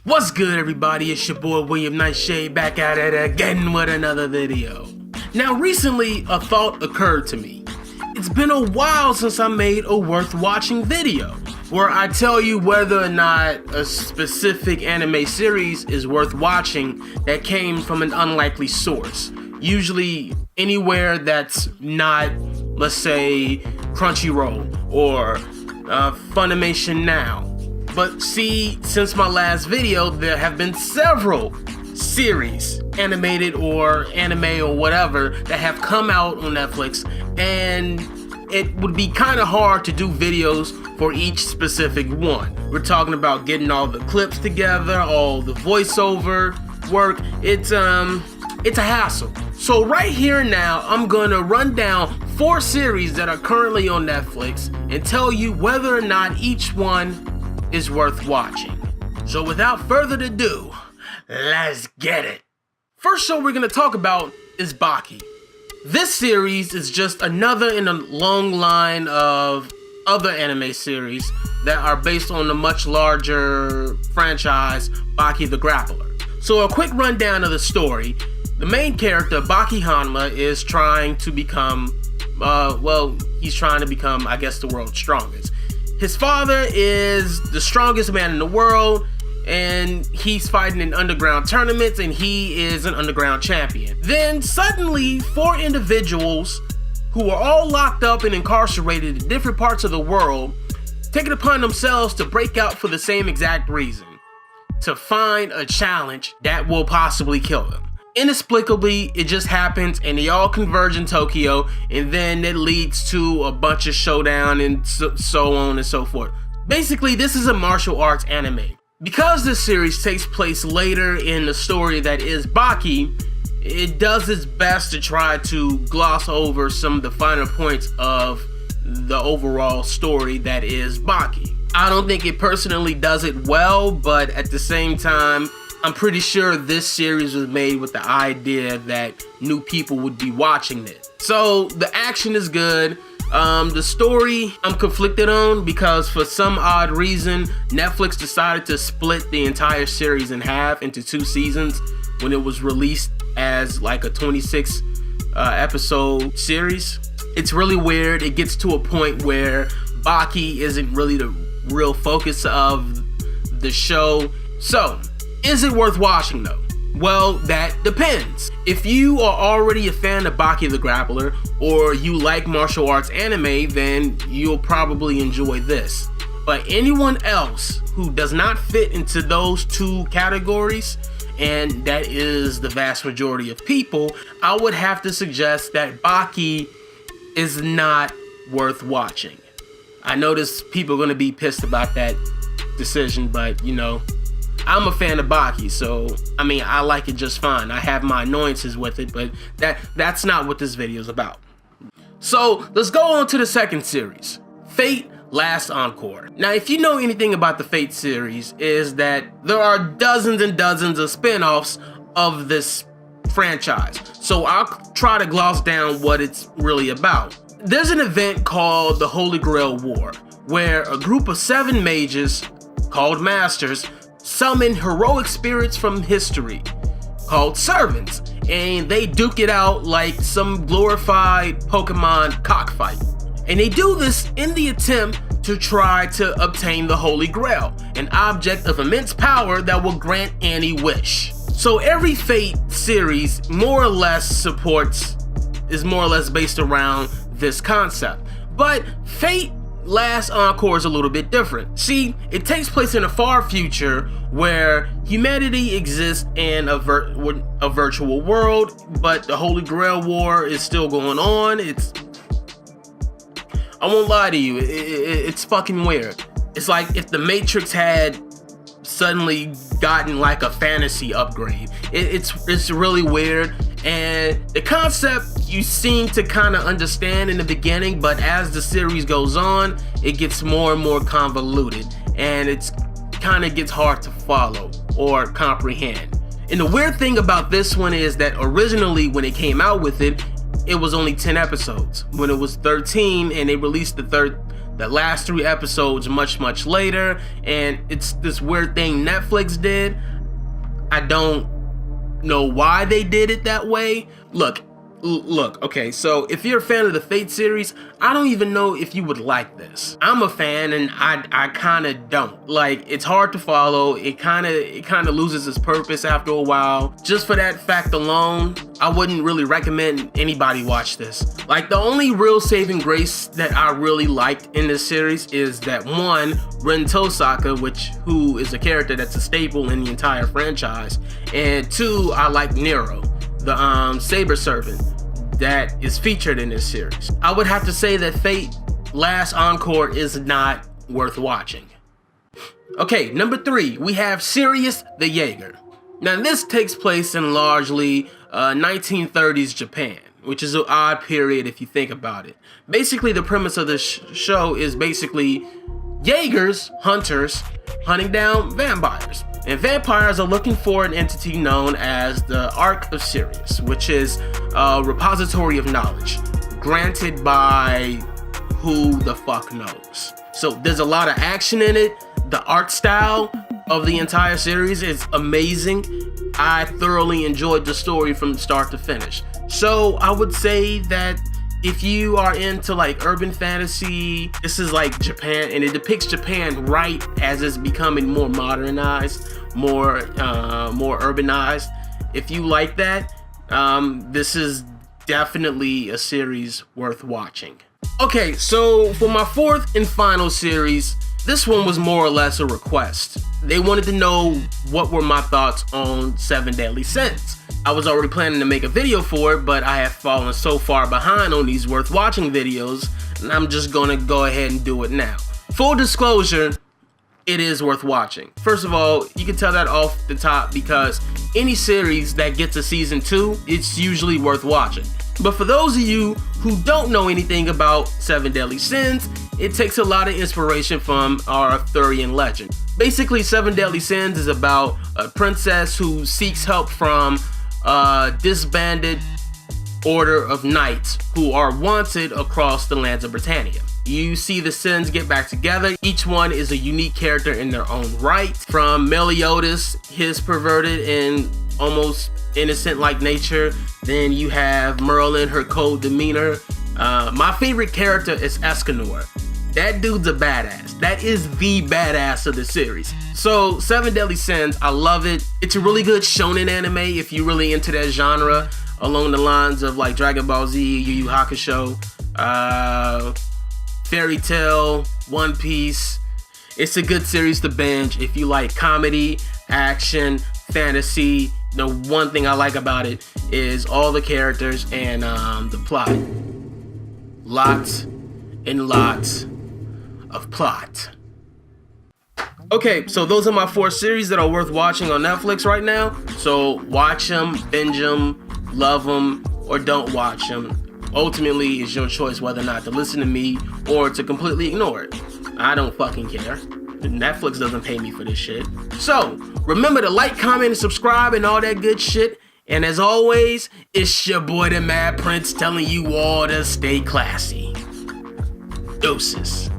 What's good, everybody? It's your boy William Nightshade back at it again with another video. Now recently a thought occurred to me. It's been a while since I made a worth watching video where I tell you whether or not a specific anime series is worth watching that came from an unlikely source. Usually anywhere that's not, let's say, Crunchyroll or Funimation Now. But see, since my last video, there have been several series, animated or anime or whatever, that have come out on Netflix, and it would be kind of hard to do videos for each specific one. We're talking about getting all the clips together, all the voiceover work. It's a hassle. So right here and now, I'm gonna run down 4 series that are currently on Netflix and tell you whether or not each one is worth watching. So without further ado, let's get it. First show we're gonna talk about is Baki. This series is just another in a long line of other anime series that are based on the much larger franchise Baki the Grappler. So a quick rundown of the story. The main character, Baki Hanma, is trying to become, he's trying to become, I guess, the world's strongest. His father is the strongest man in the world, and he's fighting in underground tournaments, and he is an underground champion. Then suddenly, 4 individuals who are all locked up and incarcerated in different parts of the world take it upon themselves to break out for the same exact reason: to find a challenge that will possibly kill them. Inexplicably, it just happens and they all converge in Tokyo, and then it leads to a bunch of showdown and so on and so forth. Basically, this is a martial arts anime. Because this series takes place later in the story that is Baki, it does its best to try to gloss over some of the finer points of the overall story that is Baki. I don't think it personally does it well, but at the same time, I'm pretty sure this series was made with the idea that new people would be watching it. So the action is good. The story I'm conflicted on because for some odd reason, Netflix decided to split the entire series in half into 2 seasons when it was released as like a 26 episode series. It's really weird. It gets to a point where Baki isn't really the real focus of the show. So, is it worth watching though? Well, that depends. If you are already a fan of Baki the Grappler, or you like martial arts anime, then you'll probably enjoy this. But anyone else who does not fit into those 2 categories, and that is the vast majority of people, I would have to suggest that Baki is not worth watching. I know people are gonna be pissed about that decision, but you know, I'm a fan of Baki, so I mean, I like it just fine. I have my annoyances with it, but that's not what this video is about. So let's go on to the second series, Fate Last Encore. Now, if you know anything about the Fate series, is that there are dozens and dozens of spin-offs of this franchise. So I'll try to gloss down what it's really about. There's an event called the Holy Grail War, where a group of 7 mages called Masters summon heroic spirits from history called servants, and they duke it out like some glorified Pokemon cockfight. And they do this in the attempt to try to obtain the Holy Grail, an object of immense power that will grant any wish. So every Fate series more or less is more or less based around this concept. But Fate Last Encore is a little bit different. See, it takes place in a far future where humanity exists in a virtual world, but the Holy Grail War is still going on. I won't lie to you, it's fucking weird. It's like if the Matrix had suddenly gotten like a fantasy upgrade. It's really weird, and the concept you seem to kind of understand in the beginning, but as the series goes on, it gets more and more convoluted, and it's kind of gets hard to follow or comprehend. And the weird thing about this one is that originally when it came out with it was only 10 episodes. When it was 13 and they released the the last 3 episodes much later, and it's this weird thing Netflix did. I don't know why they did it that way. Look, okay, so if you're a fan of the Fate series, I don't even know if you would like this. I'm a fan, and I kind of don't. Like, it's hard to follow. It kind of loses its purpose after a while. Just for that fact alone, I wouldn't really recommend anybody watch this. Like, the only real saving grace that I really liked in this series is that, one, Ren Tosaka, who is a character that's a staple in the entire franchise, and 2, I like Nero, the Saber Servant that is featured in this series. I would have to say that Fate Last Encore is not worth watching. Okay, number 3, we have Sirius the Jaeger. Now, this takes place in largely 1930s Japan, which is an odd period if you think about it. Basically, the premise of this show is basically Jaegers, hunters, hunting down vampires. And vampires are looking for an entity known as the Ark of Sirius, which is a repository of knowledge granted by who the fuck knows. So there's a lot of action in it. The art style of the entire series is amazing. I thoroughly enjoyed the story from start to finish. So I would say that if you are into like urban fantasy, this is like Japan, and it depicts Japan right as it's becoming more modernized, more urbanized. If you like that, this is definitely a series worth watching. Okay, so for my 4th and final series, this one was more or less a request. They wanted to know what were my thoughts on 7 Deadly Sins. I was already planning to make a video for it, but I have fallen so far behind on these worth watching videos, and I'm just gonna go ahead and do it now. Full disclosure, it is worth watching. First of all, you can tell that off the top because any series that gets a season 2, it's usually worth watching. But for those of you who don't know anything about 7 Deadly Sins, it takes a lot of inspiration from our Arthurian legend. Basically, 7 Deadly Sins is about a princess who seeks help from a disbanded order of knights who are wanted across the lands of Britannia. You see the Sins get back together. Each one is a unique character in their own right. From Meliodas, his perverted and almost innocent-like nature. Then you have Merlin, her cold demeanor. My favorite character is Escanor. That dude's a badass. That is the badass of the series. So 7 Deadly Sins, I love it. It's a really good shonen anime if you're really into that genre, along the lines of like Dragon Ball Z, Yu Yu Hakusho, Fairy Tail, One Piece. It's a good series to binge if you like comedy, action, fantasy. The one thing I like about it is all the characters and the plot. Lots and lots of plot. Okay, so those are my 4 series that are worth watching on Netflix right now. So watch them, binge them, love them, or don't watch them. Ultimately, it's your choice whether or not to listen to me or to completely ignore it. I don't fucking care. Netflix doesn't pay me for this shit. So remember to like, comment, and subscribe and all that good shit. And as always, it's your boy the Mad Prince telling you all to stay classy. Deuces.